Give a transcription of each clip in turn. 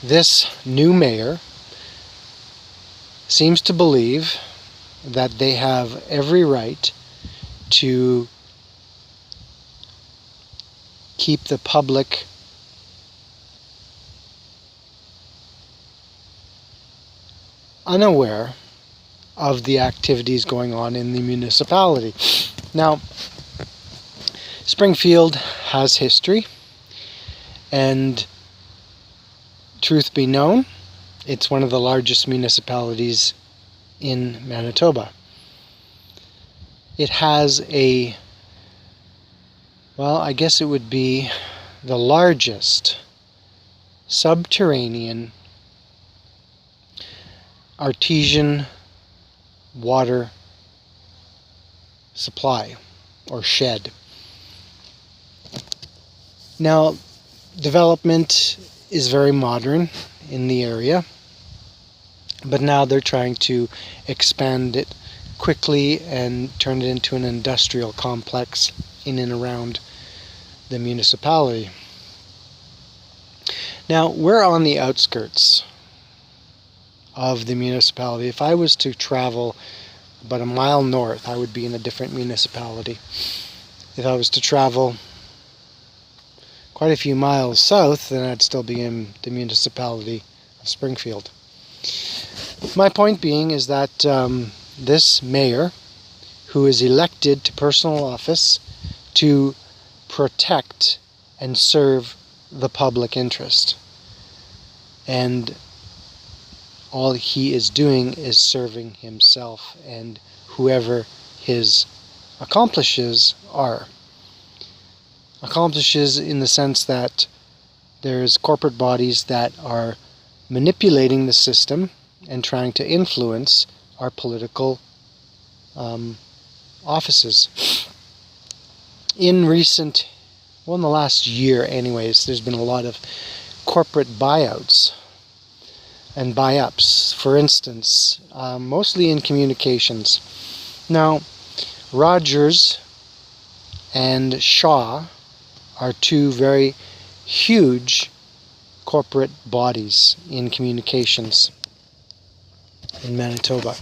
this new mayor seems to believe that they have every right to keep the public unaware of the activities going on in the municipality. Now, Springfield has history, and truth be known, it's one of the largest municipalities in Manitoba. It has I guess it would be the largest subterranean artesian water supply or shed. Now, development is very modern in the area, but now they're trying to expand it quickly and turn it into an industrial complex in and around the municipality. Now, we're on the outskirts of the municipality. If I was to travel about a mile north, I would be in a different municipality. If I was to travel quite a few miles south, then I'd still be in the municipality of Springfield. My point being is that this mayor, who is elected to personal office to protect and serve the public interest, and all he is doing is serving himself and whoever his accomplices are. Accomplishes in the sense that there's corporate bodies that are manipulating the system and trying to influence our political offices. In the last year anyways, there's been a lot of corporate buyouts and buy-ups, for instance, mostly in communications. Now, Rogers and Shaw are two very huge corporate bodies in communications in Manitoba,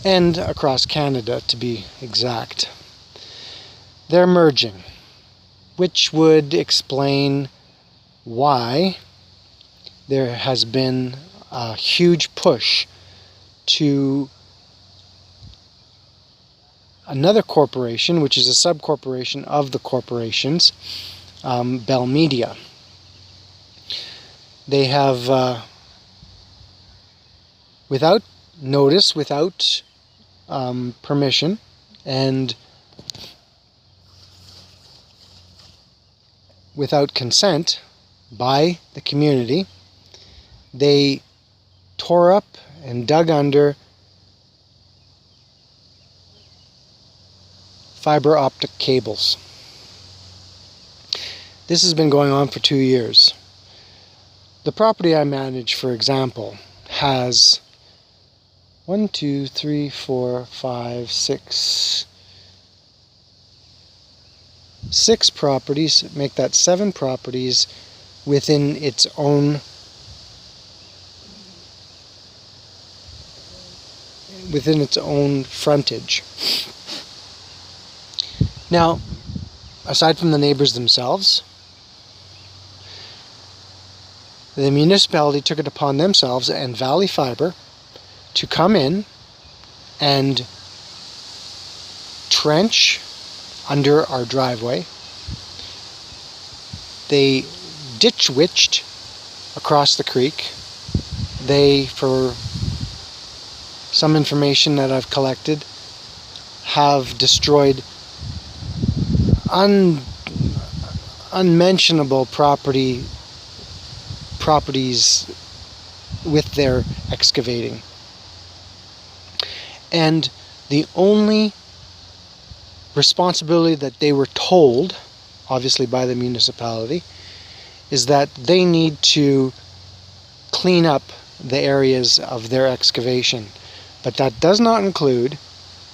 and across Canada to be exact. They're merging, which would explain why there has been a huge push to another corporation, which is a sub-corporation of the corporations, Bell Media. They have, without notice, without permission, and without consent by the community, they tore up and dug under fiber optic cables. This has been going on for 2 years. The property I manage, for example, has 6 properties, make that 7 properties within its own frontage. Now, aside from the neighbors themselves, the municipality took it upon themselves and Valley Fiber to come in and trench under our driveway. They ditch-witched across the creek. They, for some information that I've collected, have destroyed unmentionable properties with their excavating. And the only responsibility that they were told, obviously by the municipality, is that they need to clean up the areas of their excavation. But that does not include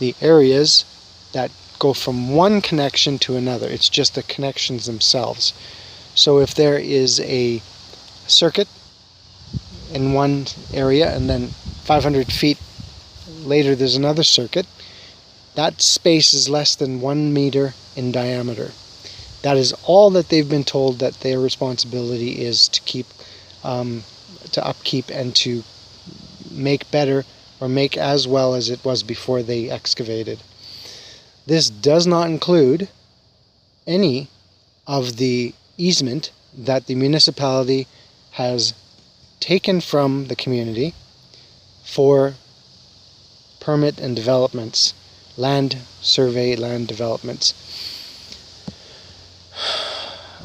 the areas that go from one connection to another. It's just the connections themselves. So if there is a circuit in one area, and then 500 feet later there's another circuit. That space is less than 1 meter in diameter. That is all that they've been told that their responsibility is to keep, to upkeep and to make better, or make as well as it was before they excavated. This does not include any of the easement that the municipality has taken from the community for permit and developments, land survey, land developments.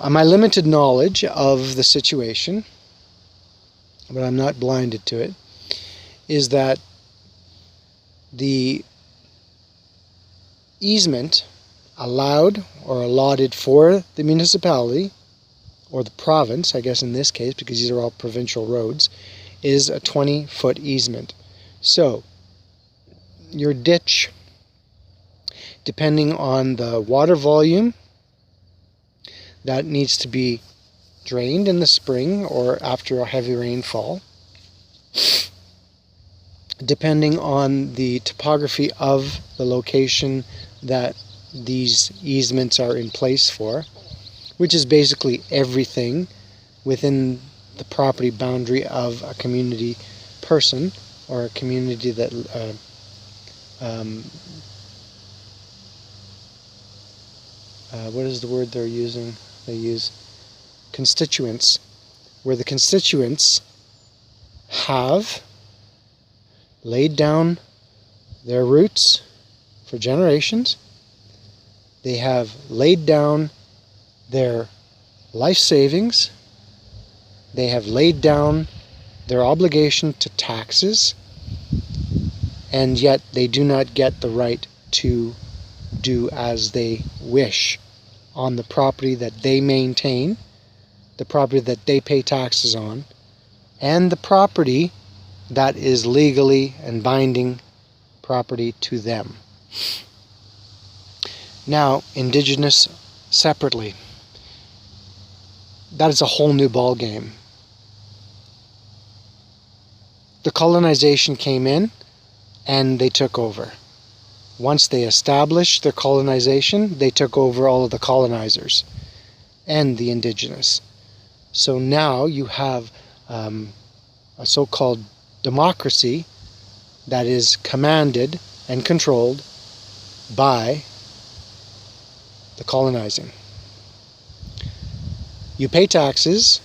My limited knowledge of the situation, but I'm not blinded to it, is that the easement allowed or allotted for the municipality, or the province, I guess in this case, because these are all provincial roads, is a 20-foot easement. So, your ditch, depending on the water volume that needs to be drained in the spring or after a heavy rainfall, depending on the topography of the location that these easements are in place for, which is basically everything within the property boundary of a community person, or a community that what is the word they're using? They use constituents, where the constituents have laid down their roots for generations. They have laid down their life savings. They have laid down their obligation to taxes, and yet they do not get the right to do as they wish on the property that they maintain, the property that they pay taxes on, and the property that is legally and binding property to them. Now, Indigenous separately. That is a whole new ball game. The colonization came in and they took over. Once they established their colonization, they took over all of the colonizers and the Indigenous. So now you have a so-called democracy that is commanded and controlled by the colonizing. You pay taxes,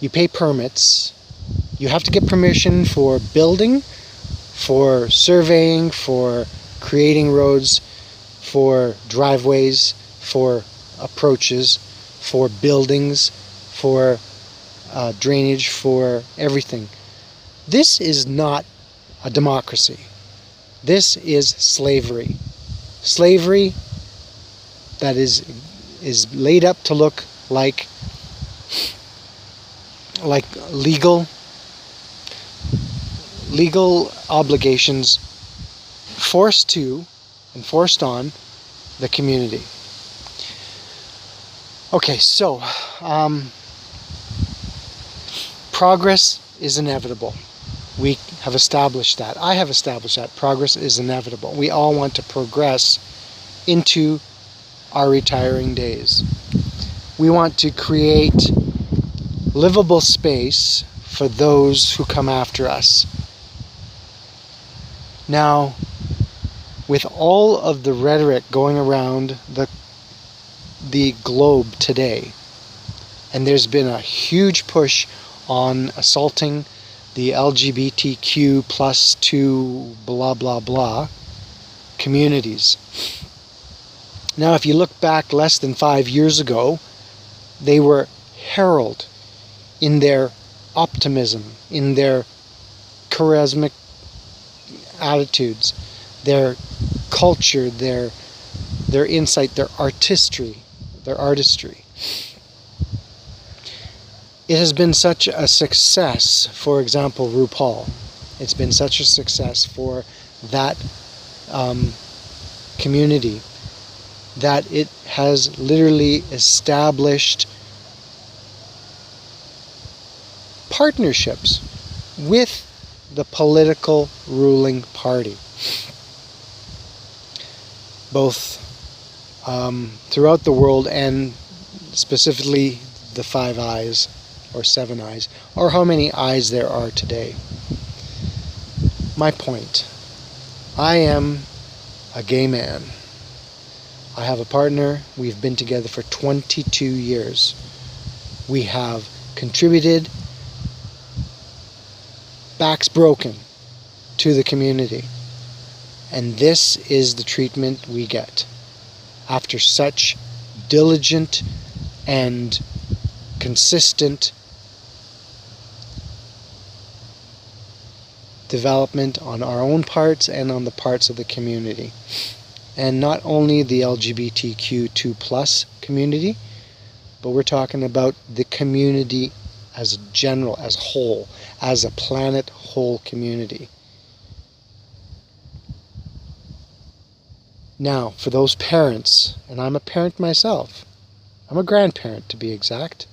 you pay permits, you have to get permission for building, for surveying, for creating roads, for driveways, for approaches, for buildings, for drainage, for everything. This is not a democracy. This is slavery. Slavery that is laid up to look like legal obligations forced to and forced on the community. Okay, so progress is inevitable. We have established that. I have established that. Progress is inevitable. We all want to progress into our retiring days. We want to create livable space for those who come after us. Now, with all of the rhetoric going around the globe today, and there's been a huge push on assaulting the LGBTQ plus 2 blah blah blah communities. Now, if you look back less than 5 years ago, they were heralded in their optimism, in their charismatic attitudes, their culture, their insight, their artistry. It has been such a success, for example, RuPaul. It's been such a success for that community that it has literally established partnerships with the political ruling party, both throughout the world and specifically the 5 eyes or 7 eyes, or how many eyes there are today. My point, I am a gay man. I have a partner. We've been together for 22 years. We have contributed, backs broken, to the community. And this is the treatment we get after such diligent and consistent development on our own parts and on the parts of the community. And not only the LGBTQ2+ community, but we're talking about the community as general, as whole, as a planet whole community. Now, for those parents, and I'm a parent myself, I'm a grandparent to be exact,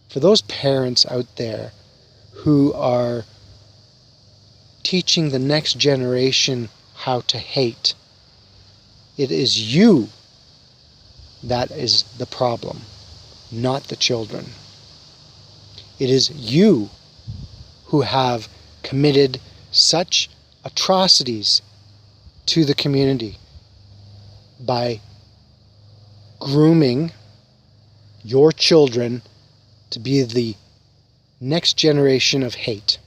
for those parents out there who are teaching the next generation how to hate, it is you that is the problem, not the children. It is you who have committed such atrocities to the community by grooming your children to be the next generation of hate.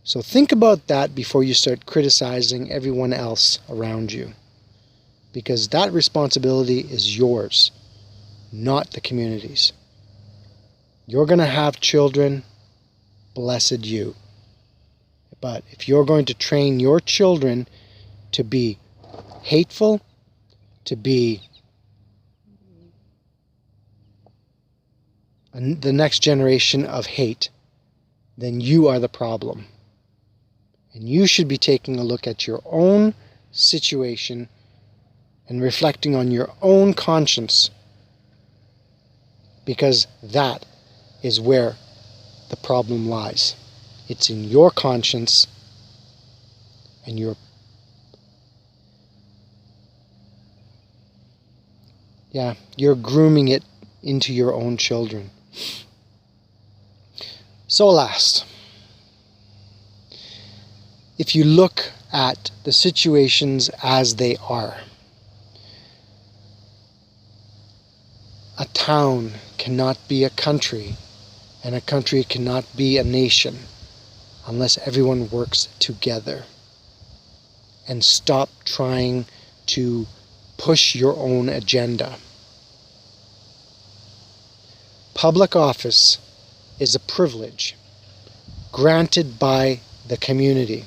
So think about that before you start criticizing everyone else around you, because that responsibility is yours, not the community's. You're going to have children, blessed you. But if you're going to train your children to be hateful, to be the next generation of hate, then you are the problem. And you should be taking a look at your own situation and reflecting on your own conscience, because that is where the problem lies. It's in your conscience and you're grooming it into your own children. So last, if you look at the situations as they are, a town cannot be a country, and a country cannot be a nation unless everyone works together and stop trying to push your own agenda. Public office is a privilege granted by the community,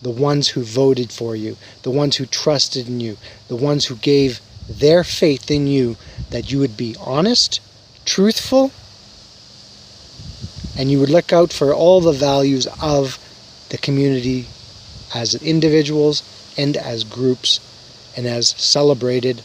the ones who voted for you, the ones who trusted in you, the ones who gave their faith in you that you would be honest, truthful, and you would look out for all the values of the community as individuals and as groups and as celebrated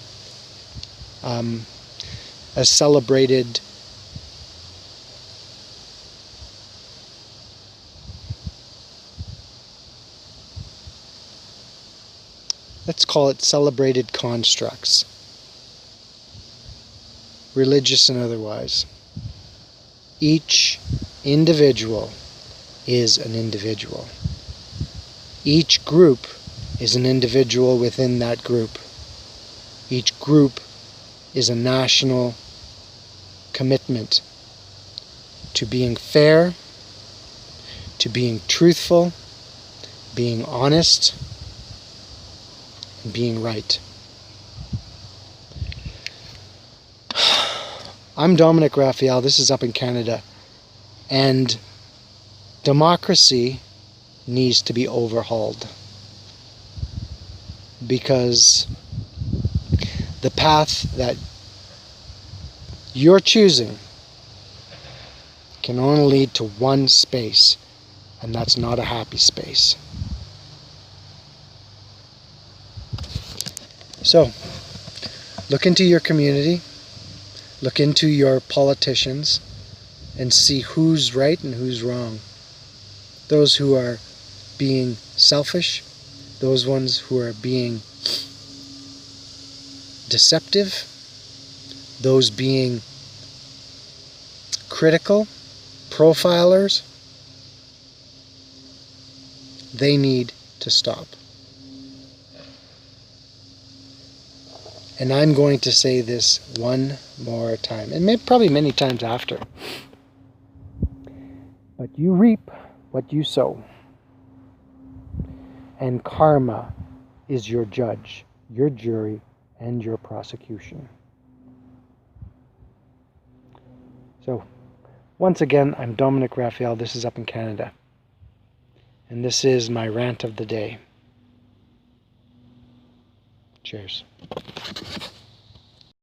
let's call it celebrated constructs, religious and otherwise. Each individual is an individual. Each group is an individual within that group. Each group is a national commitment to being fair, to being truthful, being honest, and being right. I'm Dominic Raphael, this is up in Canada, and democracy needs to be overhauled because the path that you're choosing can only lead to one space, and that's not a happy space. So, look into your community, look into your politicians, and see who's right and who's wrong. Those who are being selfish, those ones who are being deceptive, those being critical, profilers, they need to stop. And I'm going to say this one more time, and probably many times after. But you reap what you sow. And karma is your judge, your jury, and your prosecution. So, once again, I'm Dominic Raphael. This is Up in Canada. And this is my rant of the day. Cheers.